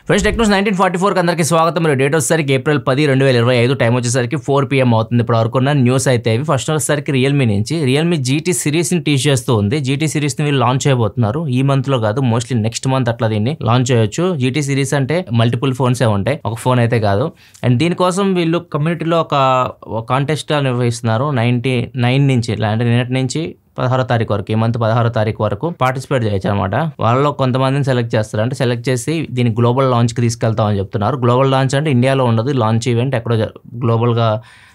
Friends Technos 1944 అందరికీ స్వాగతం. మీరు డేట్ వచ్చేసరికి ఏప్రిల్ 10, 2025 టైం వచ్చేసరికి 4 PM అవుతుంది. ఇప్పుడు వరకు ఉన్న న్యూస్ అయితే ఇవి. ఫస్ట్ వచ్చేసరికి రియల్మీ నుంచి రియల్మీ GT సిరీస్ని టీచ్ చేస్తూ ఉంది. GT సిరీస్ని వీళ్ళు లాంచ్ చేయబోతున్నారు. ఈ మంత్లో కాదు, మోస్ట్లీ నెక్స్ట్ మంత్ అట్లా దీన్ని లాంచ్ చేయొచ్చు. GT సిరీస్ అంటే మల్టిపుల్ ఫోన్సే ఉంటాయి, ఒక ఫోన్ అయితే కాదు. అండ్ దీనికోసం వీళ్ళు కమ్యూనిటీలో ఒక కాంటెస్ట్ నిర్వహిస్తున్నారు. 99 నుంచి అంటే నిన్నటి నుంచి 16వ తారీఖు వరకు, ఈ మంత్ 16వ తారీఖు వరకు పార్టిసిపేట్ చేయొచ్చు అనమాట. వాళ్ళలో కొంతమందిని సెలెక్ట్ చేస్తారు. అంటే సెలెక్ట్ చేసి దీన్ని గ్లోబల్ లాంచ్కి తీసుకెళ్తామని చెప్తున్నారు. గ్లోబల్ లాంచ్ అంటే ఇండియాలో ఉండదు, లాంచ్ ఈవెంట్ ఎక్కడో గ్లోబల్గా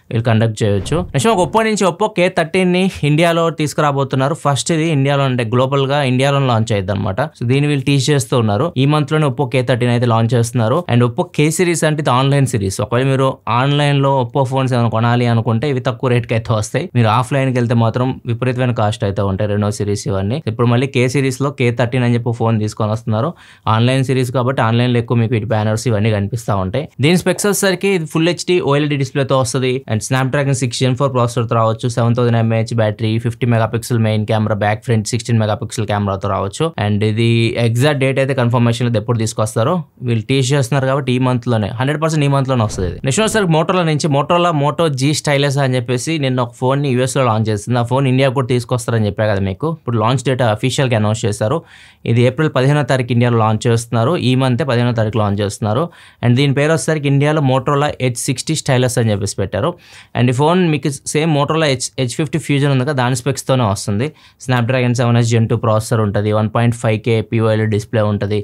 వీళ్ళు కండక్ట్ చేయొచ్చు. నెక్స్ట్ ఒక ఒప్పో నుంచి ఒప్పో K13ని ఇండియాలో తీసుకురాబోతున్నారు. ఫస్ట్ ఇది ఇండియాలో అంటే గ్లోబల్గా ఇండియాలో లాంచ్ అయ్యింది అనమాట. సో దీన్ని వీళ్ళు టీచ్ చేస్తూ ఉన్నారు. ఈ మంత్లోనే ఒప్పో K13 అయితే లాంచ్ చేస్తున్నారు. అండ్ ఒప్పో K సిరీస్ అంటే ఇది ఆన్లైన్ సిరీస్. ఒకవేళ మీరు ఆన్లైన్లో ఒప్పో ఫోన్స్ ఏమైనా కొనాలి అనుకుంటే ఇవి తక్కువ రేట్కి అయితే వస్తాయి. మీరు ఆఫ్లైన్కి వెళ్తే మాత్రం విపరీతమైన కాస్ట్ అయితే ఉంటాయి. రెనో సిరీస్ ఇవన్నీ. ఇప్పుడు మళ్ళీ K సిరీస్లో K13 అని చెప్పి ఫోన్ తీసుకొని వస్తున్నారు. ఆన్లైన్ సిరీస్ కాబట్టి ఆన్లైన్లో ఎక్కువ మీకు ఇటు బ్యానర్స్ ఇవన్నీ కనిపిస్తూ ఉంటాయి. దీని స్పెక్స్ వచ్చేసరికి ఇది ఫుల్ HD OLED డిస్ప్లేతో వస్తుంది. అండ్ స్నాప్డ్రాగన్ 6 Gen 4 ప్రాసెసర్తో రావచ్చు. 7000 mAh battery, 50 megapixel main camera, back front 16 megapixel కెమెరాతో రావచ్చు. అండ్ ఇది ఎగ్జాక్ట్ డేట్ అయితే కన్ఫర్మేషన్ ఎప్పుడు తీసుకొస్తారో వీళ్ళు టీచ్ చేస్తున్నారు కాబట్టి ఈ మంత్ లోనే 100% ఈ మంత్ లోనే వస్తుంది. నెక్స్ట్ వచ్చేసరికి మోటోలా నుంచి మోటోలా మోటో G స్టైలస్ అని చెప్పేసి నిన్న ఒక ఫోన్ ని US లో లాంచ్ చేస్తుంది. ఆ ఫోన్ ఇండియా కూడా తీసుకొస్తారని చెప్పా కదా మీకు. ఇప్పుడు లాంచ్ డేట్ అఫీషియల్ గా అనౌన్స్ చేశారు. ఇది ఏప్రిల్ 15వ తారీఖు ఇండియాలో లాంచ్ చేస్తున్నారు. ఈ మంత్ 15వ తారీఖు లాంచ్ చేస్తున్నారు. అండ్ దీని పేరు వచ్చేసరికి ఇండియాలో మోటోలా H60 స్టైలస్ అని చెప్పేసి పెట్టారు. అండ్ ఈ ఫోన్ మీకు సేమ్ మోటోలా H50 ఫ్యూజన్ ఉంది కదా, దాని స్పెక్స్తోనే వస్తుంది. స్నాప్డ్రాగన్ 7S Gen 2 ప్రాసెసర్ ఉంటుంది. 1.5K POLED డిస్ప్లే ఉంటుంది.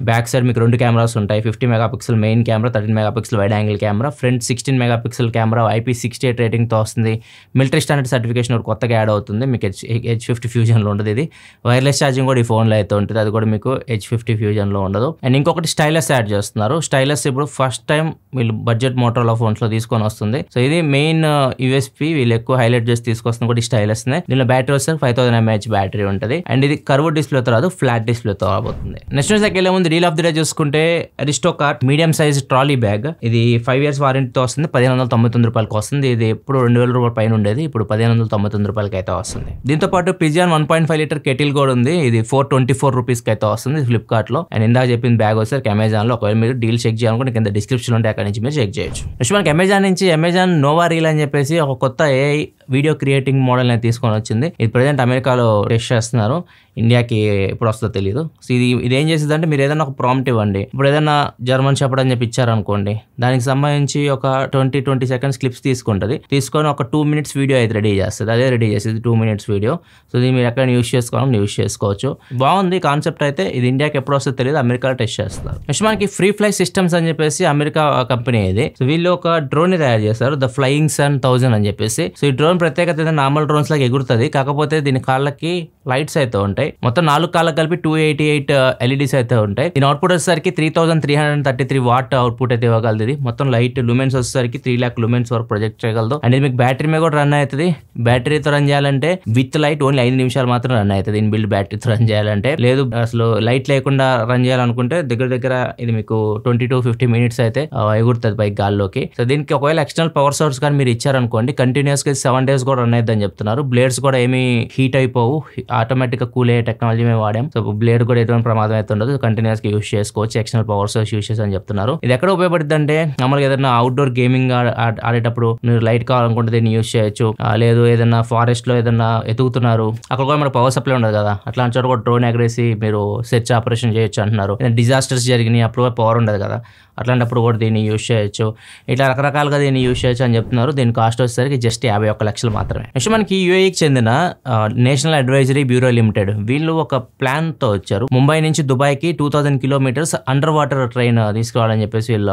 బ్యాక్ సైడ్ మీకు 2 కెమెరాస్ ఉంటాయి. 50 megapixel main camera, 13 megapixel wide angle camera, front 16 megapixel camera, IP68 రేటింగ్తో వస్తుంది. మిలిటరీ స్టాండర్డ్ సర్టిఫికేషన్ ఒకటి కొత్తగా యాడ్ అవుతుంది. మీకు H50 ఫ్యూజన్లో ఉంటుంది. ఇది వైర్లెస్ ఛార్జింగ్ కూడా ఈ ఫోన్లో అయితే ఉంటుంది. అది కూడా మీకు H50 ఫ్యూజన్లో ఉండదు. అండ్ ఇంకొకటి స్టైలస్ యాడ్ చేస్తున్నారు. స్టైలస్ ఇప్పుడు ఫస్ట్ టైం వీళ్ళు బడ్జెట్ మోటోలా ఫోన్స్లో తీసుకొని వస్తుంది. సో ఇది మెయిన్ USP వీళ్ళు ఎక్కువ హైలైట్ చేసి తీసుకొస్తుంది కూడా ఈ స్టైలస్ నే. దీనిలో బ్యాటరీ వస్తే 5000 mAh బ్యాటరీ ఉంటుంది. అండ్ ఇది కర్వ్ డిస్ప్లేతో రాదు, ఫ్లాట్ డిస్ప్లేతో రాబోతుంది. నెక్స్ట్ న్యూస్ వెళ్ళే ముందు డీల్ ఆఫ్ ది డే చూసుకుంటే అరిస్టోకార్ట్ మీడియం సైజ్ ట్రాలీ బ్యాగ్. ఇది 5 years వారంటీతో వస్తుంది. 1599 రూపాయలకి వస్తుంది. ఇది ఎప్పుడు 2000 రూపాయల పైన ఉండేది, ఇప్పుడు 1599 రూపాయలకి అయితే వస్తుంది. దీంతో పాటు పిజియాన్ 1.5 లీటర్ కెటిల్ కూడా ఉంది. ఇది 424 రూపీస్కి అయితే వస్తుంది ఫ్లిప్కార్ట్ లో. అండ్ ఇందాక చెప్పిన బ్యాగ్ వస్తే అమెజాన్ లో. ఒకవేళ మీరు డీల్ చెక్ చేయాలనుకుంటే కింద డిస్క్రిప్షన్ ఉంటే అక్కడ నుంచి మీరు చెక్ చేయొచ్చు. నెక్స్ట్ మనకి అమెజాన్ నుంచి అమెజాన్ నోవా రీల్ అని చెప్పేసి ఒక కొత్త AI వీడియో క్రియేటింగ్ మోడల్ అనేది తీసుకొని వచ్చింది. ఇది ప్రజెంట్ అమెరికాలో టెస్ట్ చేస్తున్నారు. ఇండియాకి ఎప్పుడు వస్తుందో తెలియదు. సో ఇది ఏం చేసింది అంటే, మీరు ఏదైనా ఒక ప్రాంప్ట్ ఇవ్వండి. ఇప్పుడు ఏదైనా జర్మన్ షెపర్డ్ అని చెప్పి ఇచ్చారనుకోండి, దానికి సంబంధించి ఒక 20 seconds క్లిప్స్ తీసుకుంటుంది. తీసుకొని ఒక 2 minutes వీడియో అయితే రెడీ చేస్తుంది. అదే రెడీ చేసేది 2 minutes వీడియో. సో ఇది మీరు ఎక్కడ యూస్ చేసుకోవాలని యూస్ చేసుకోవచ్చు. బాగుంది కాన్సెప్ట్ అయితే. ఇది ఇండియాకి ఎప్పుడు వస్తుందో తెలియదు, అమెరికాలో టెస్ట్ చేస్తారు. నెక్స్ట్ మనకి ఫ్రీ ఫ్లై సిస్టమ్స్ అని చెప్పేసి అమెరికా కంపెనీ ఇది. సో వీళ్ళు ఒక డ్రోన్ ని తయారు చేస్తారు, ద ఫ్లయింగ్ సన్ 1000 అని చెప్పేసి. సో ఈ డ్రోన్ ప్రత్యేకత నార్మల్ డ్రోన్స్ లాగా ఎగురుతుంది. కాకపోతే దీని కాళ్ళకి లైట్స్ అయితే ఉంటాయి. మొత్తం 4 కాళ్ళకి కలిపి 288 LEDs అయితే ఉంటాయి. దీని అవుట్పుట్ వచ్చేసరికి 3333 వాట్ అవుట్పుట్ అయితే ఇవ్వగలదు. ఇది మొత్తం లైట్ లూమెన్స్ వచ్చేసరికి 3 lakh lumens వరకు ప్రొజెక్ట్ చేయగలదు. అండ్ ఇది మీకు బ్యాటరీ మీద కూడా రన్ అవుతుంది. బ్యాటరీతో రన్ చేయాలంటే విత్ లైట్ ఓన్లీ 5 నిమిషాలు మాత్రం రన్ అవుతుంది. ఇన్ బిల్డ్ బ్యాటరీతో రన్ చేయాలంటే. లేదు అసలు లైట్ లేకుండా రన్ చేయాలనుకుంటే దగ్గర ఇది మీకు 20 to 50 minutes అయితే ఎగురుతుంది పైకి గాల్లోకి. సో దీనికి ఒకవేళ ఎక్స్టర్నల్ పవర్ సోర్స్ కానీ మీరు ఇచ్చారనుకోండి, కంటిన్యూస్ గా 7 days కూడా రన్ అవుతుందని చెప్తున్నారు. బ్లేడ్స్ కూడా ఏమీ హీట్ అయిపోవు, ఆటోమేటిక్ గా కూల్ అయ్యే టెక్నాలజీ మేము వాడాం. సో బ్లేడ్ కూడా ఎటువంటి ప్రమాదం అయితే ఉండదు. కంటిన్యూస్ గా యూస్ చేసుకోవచ్చు. ఎక్స్టర్నల్ పవర్ సోర్స్ యూస్ చేసి అని చెప్తున్నారు. ఇది ఎక్కడ ఉపయోగపడుతుంది అంటే, మామూలుగా ఏదైనా అవుట్డోర్ గేమింగ్ ఆడేటప్పుడు మీరు లైట్ కావాలనుకుంటే దీన్ని యూస్ చేయొచ్చు. లేదు ఏదైనా ఫారెస్ట్ లో ఏదైనా ఎదుగుతున్నారు, అక్కడ కూడా మనకు పవర్ సప్లై ఉండదు కదా, అట్లాంటి చోట కూడా డ్రోన్ ఎగరేసి మీరు సెర్చ్ ఆపరేషన్ చేయొచ్చు అంటున్నారు. డిజాస్టర్స్ జరిగినాయి అప్పుడు పవర్ ఉండదు కదా, అట్లాంటప్పుడు కూడా దీన్ని యూస్ చేయొచ్చు. ఇట్లా రకరకాలుగా దీన్ని యూస్ చేయొచ్చు అని చెప్తున్నారు. దీని కాస్ట్ వచ్చేసరికి జస్ట్ 51 లక్షలు మాత్రమే. నెక్స్ట్ మనకి UAEకి చెందిన నేషనల్ అడ్వైజరీ బ్యూరో లిమిటెడ్ వీళ్ళు ఒక ప్లాన్ తో వచ్చారు. ముంబై నుంచి దుబాయ్కి 2000 kilometers అండర్ వాటర్ ట్రైన్ తీసుకురావాలని చెప్పేసి వీళ్ళ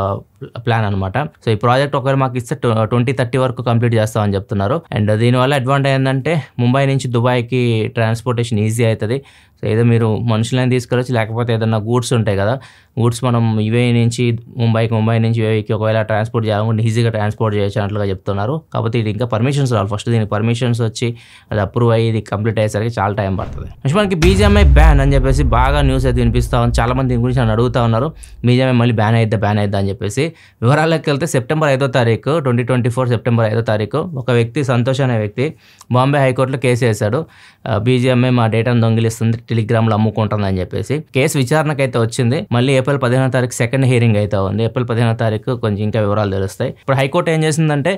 ప్లాన్ అనమాట. సో ఈ ప్రాజెక్ట్ ఒకవేళ మాకు ఇస్తే 2030 వరకు కంప్లీట్ చేస్తామని చెప్తున్నారు. అండ్ దీనివల్ల అడ్వాంటేజ్ ఏంటంటే, ముంబై నుంచి దుబాయ్కి ట్రాన్స్పోర్టేషన్ ఈజీ అవుతుంది. సో ఏదో మీరు మనుషులని తీసుకెళ్ళచ్చు, లేకపోతే ఏదైనా గూడ్స్ ఉంటాయి కదా, గూడ్స్ మనం UAE నుంచి ముంబై నుంచి UAEకి ఒకవేళ ట్రాన్స్పోర్ట్ చేయాలనుకుంటే ఈజీగా ట్రాన్స్పోర్ట్ చేయొచ్చు అన్నట్లుగా చెప్తున్నారు. కాకపోతే ఇది ఇంకా పర్మిషన్స్ రావాలి. ఫస్ట్ దీనికి పర్మిషన్స్ వచ్చి అది అప్రూవ్ అయ్యి ఇది కంప్లీట్ అయ్యేసరికి చాలా టైం పడుతుంది. నెక్స్ట్ మనకి BGMI బ్యాన్ అని చెప్పేసి బాగా న్యూస్ అయితే వినిపిస్తా ఉంది. చాలా మంది దీని గురించి నన్ను అడుగుతా ఉన్నారు, BGMI మళ్ళీ బ్యాన్ అయిద్దా అని చెప్పేసి. వివరాల్లోకి వెళ్తే సెప్టెంబర్ 5వ తారీఖు 2024 సెప్టెంబర్ 5వ తారీఖు ఒక వ్యక్తి సంతోష్ అనే వ్యక్తి బాంబే హైకోర్టులో కేసు వేశాడు. బీజేఎంఐ మా డేటాను దొంగిలిస్తుంది, టెలిగ్రామ్లో అమ్ముకుంటుందని చెప్పేసి. కేసు విచారణకైతే వచ్చింది. మళ్ళీ ఏప్రిల్ 15వ తారీఖు సెకండ్ హియరింగ్ అయితే ఉంది. ఏప్రిల్ 15వ తారీఖు కొంచెం ఇంకా వివరాలు తెలుస్తాయి. ఇప్పుడు హైకోర్టు ఏం చేసిందంటే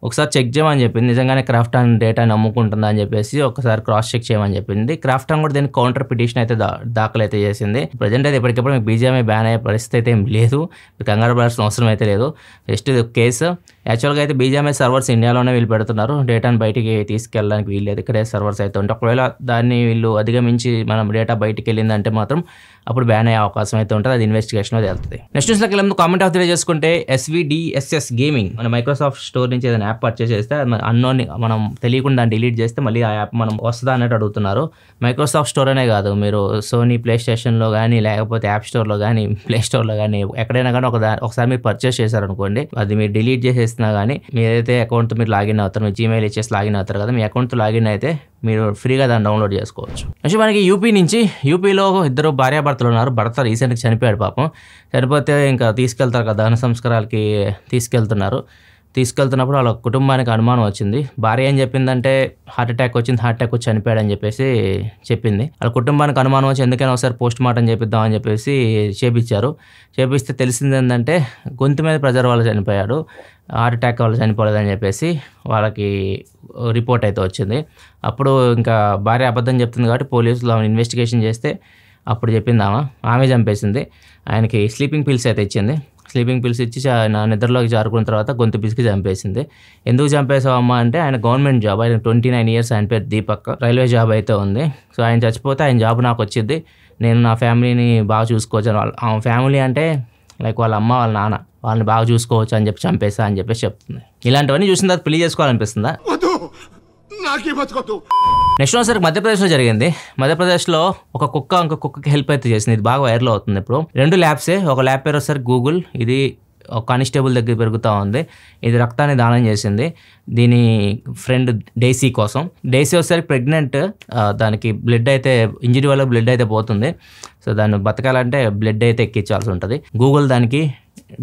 ఒకసారి చెక్ చేయమని చెప్పింది. నిజంగానే క్రాఫ్టాన్ డేటాని అమ్ముకుంటుందా అని చెప్పేసి ఒకసారి క్రాస్ చెక్ చేయమని చెప్పింది. క్రాఫ్టాన్ కూడా దీనికి కౌంటర్ పిటిషన్ అయితే దాఖలు అయితే చేసింది. ప్రజెంట్ అయితే ఇప్పటికప్పుడు మీకు బీజేఎంఐ బ్యాన్ అయ్యే పరిస్థితి అయితే ఏం లేదు. కంగారు పడాల్సిన అవసరం అయితే లేదు. జస్ట్ ఇది కేసు. యాక్చువల్గా అయితే బీజేఎంఐ సర్వర్స్ ఇండియాలోనే వీళ్ళు పెడుతున్నారు. డేటాను బయటికి తీసుకెళ్ళడానికి వీల్లేదు. ఇక్కడే సర్వర్స్ అయితే ఉంటాయి. ఒకవేళ దాన్ని వీళ్ళు అధిగమించి మనం డేటా బయటికి వెళ్ళిందంటే మాత్రం అప్పుడు బ్యాన్ అయ్యే అవకాశం అయితే ఉంటుంది. అది ఇన్వెస్టిగేషన్ అది వెళ్తుంది. నెక్స్ట్ న్యూస్లోకి వెళ్ళేందుకు కామెంట్ ఆఫ్ ది డే చేసుకుంటే SVDSS గేమింగ్ మన మైక్రోసాఫ్ట్ స్టోర్ నుంచి ఏదైనా యాప్ పర్చేస్ చేస్తే అన్నోన్ మనం తెలియకుండా దాన్ని డిలీట్ చేస్తే మళ్ళీ ఆ యాప్ మనం వస్తుందా అన్నట్టు అడుగుతున్నారు. మైక్రోసాఫ్ట్ స్టోర్ అనే కాదు, మీరు సోనీ ప్లే స్టేషన్లో కానీ లేకపోతే యాప్ స్టోర్లో కానీ ప్లే స్టోర్లో కానీ ఎక్కడైనా కానీ ఒకసారి మీరు పర్చేస్ చేశారనుకోండి, అది మీరు డిలీట్ చేసేస్తున్నా కానీ మీరైతే అకౌంట్తో మీరు లాగిన్ అవుతారు, మీ జీమెయిల్ ఇచ్చేసి లాగిన్ అవుతారు కదా, మీ అకౌంట్తో లాగిన్ అయితే మీరు ఫ్రీగా దాన్ని డౌన్లోడ్ చేసుకోవచ్చు. నెక్స్ట్ మనకి యూపీలో ఇద్దరు భార్యాభర్తలు ఉన్నారు. భర్త రీసెంట్గా చనిపోయాడు పాపం. చనిపోతే ఇంకా తీసుకెళ్తారు కదా, దహన సంస్కారాలకి తీసుకెళ్తున్నప్పుడు వాళ్ళ కుటుంబానికి అనుమానం వచ్చింది. భార్య ఏం చెప్పిందంటే హార్ట్ అటాక్ వచ్చి చనిపోయాడు అని చెప్పేసి చెప్పింది. వాళ్ళ కుటుంబానికి అనుమానం వచ్చి ఎందుకైనా ఒకసారి పోస్ట్ మార్టం చేపిద్దామని చెప్పేసి చేపిస్తే తెలిసింది ఏంటంటే గొంతు మీద ప్రెజర్ వల్ల చనిపోయాడు, హార్ట్ అటాక్ వల్ల చనిపోలేదని చెప్పేసి వాళ్ళకి రిపోర్ట్ అయితే వచ్చింది. అప్పుడు ఇంకా భార్య అబద్ధం చెప్తుంది కాబట్టి పోలీసులు ఆమె ఇన్వెస్టిగేషన్ చేస్తే అప్పుడు చెప్పింది ఆమె చంపేసింది. ఆయనకి స్లీపింగ్ పిల్స్ అయితే ఇచ్చింది. స్లీపింగ్ పిల్స్ ఇచ్చి నా నిద్రలోకి జారుకున్న తర్వాత గొంతు పిసికి చంపేసింది. ఎందుకు చంపేసావమ్మా అంటే ఆయన గవర్నమెంట్ జాబ్, ఆయన 29 years, ఆయన పేరు దీపక్, రైల్వే జాబ్ అయితే ఉంది. సో ఆయన చచ్చిపోతే ఆయన జాబ్ నాకు వచ్చింది, నేను నా ఫ్యామిలీని బాగా చూసుకోవచ్చు. ఆ ఫ్యామిలీ అంటే లైక్ వాళ్ళ అమ్మ వాళ్ళ నాన్న, వాళ్ళని బాగా చూసుకోవచ్చు అని చెప్పి చంపేసా అని చెప్పేసి చెప్తుంది. ఇలాంటివన్నీ చూసిన తర్వాత పెళ్లి చేసుకోవాలనిపిస్తుందా? నెక్స్ట్ ఒకసారి మధ్యప్రదేశ్లో జరిగింది. మధ్యప్రదేశ్లో ఒక కుక్కకి హెల్ప్ అయితే చేసింది. ఇది బాగా వైరల్ అవుతుంది ఇప్పుడు. 2 ల్యాబ్సే. ఒక ల్యాబ్ పేరు ఒకసారి గూగుల్, ఇది ఒక కానిస్టేబుల్ దగ్గర పెరుగుతూ ఉంది. ఇది రక్తాన్ని దానం చేసింది దీని ఫ్రెండ్ డేసీ కోసం. డేసీ ఒకసారి ప్రెగ్నెంట్, దానికి బ్లడ్ అయితే ఇంజరీ వల్ల బ్లడ్ అయితే పోతుంది. సో దాన్ని బతకాలంటే బ్లడ్ అయితే ఎక్కించాల్సి ఉంటుంది. గూగుల్ దానికి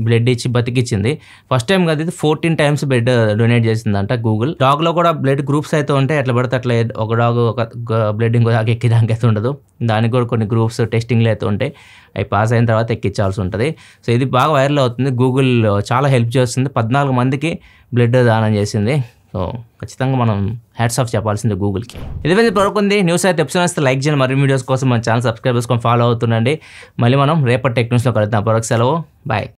బ్లడ్ ఇచ్చి బతికిచ్చింది. ఫస్ట్ టైం కాదు, ఇది 14 times బ్లడ్ డొనేట్ చేసిందంట గూగుల్. డాగ్లో కూడా బ్లడ్ గ్రూప్స్ అయితే ఉంటాయి, ఎట్లా పడితే అట్లా ఒక డాగ్ ఒక బ్లడ్ ఇంకో దాకా ఎక్కిదానికి అయితే ఉండదు. దానికి కూడా కొన్ని గ్రూప్స్ టెస్టింగ్లు అయితే ఉంటాయి, అవి పాస్ అయిన తర్వాత ఎక్కించాల్సి ఉంటుంది. సో ఇది బాగా వైరల్ అవుతుంది. గూగుల్ చాలా హెల్ప్ చేస్తుంది. 14 మందికి బ్లడ్ దానం చేసింది. సో ఖచ్చితంగా మనం హ్యాట్స్ ఆఫ్ చెప్పాల్సింది గూగుల్కి. ఇది పడుకుంది న్యూస్ అయితే ఎపిసోడ్ వస్తే లైక్ చేయండి. మరిన్ని వీడియోస్ కోసం మన ఛానల్ సబ్స్క్రైబ్ చేసుకొని ఫాలో అవుతుండండి. మళ్ళీ మనం రేపటి టెక్ న్యూస్లో కలుద్దాం. సెలవు, బాయ్.